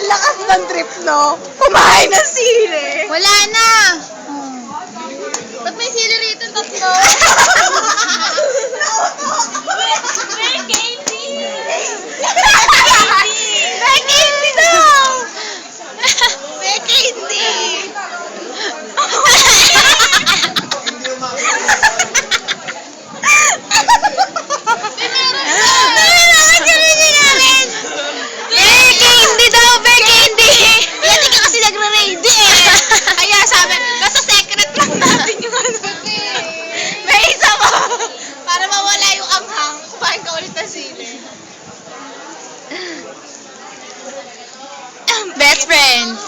Ang lakas ng trip, no? Kumain ng sili. Wala na. Ba't may sili rito tatlo? May candy! May candy daw! May candy! Candy daw, be, candy. Yan, di ka kasi nagre-ready eh. Kaya sabi, nasa secret lang natin yung ano. May isa mo! Para mawala yung anghang, kumain ka ulit ng sili. Best friends.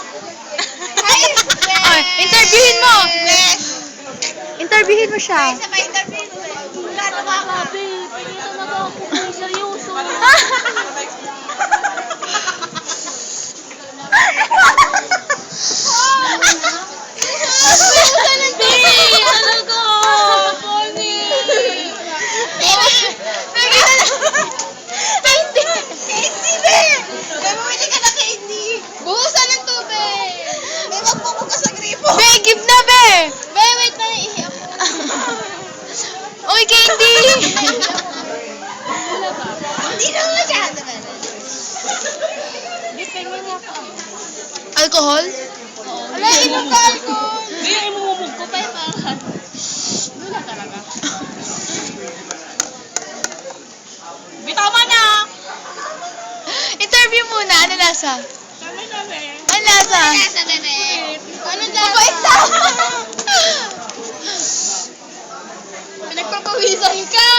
Hi, Ay, interviewin mo. Yes! Interviewin mo siya. Isa pa interview mo eh. Gano'n ka ka? Pinito na daw ako kung seryoso. Talaga! Funny! Candy, be! May bumili ka na candy. Buhusan ng tubig. May magpupo ka sa gripo. Be, give na, be. Be, wait na, ihi ako. Uy, candy. Hindi na masyado na. Alcohol? Wala, inom ka alcohol. Hindi, imumumog ko tayo para. Wala talaga. Bitama na! Interview muna. Ano lasa? Dami-dami. Ano lasa? Lasa, bebe. Anong lasa? Mabait ah. Pinagpapawisan ka.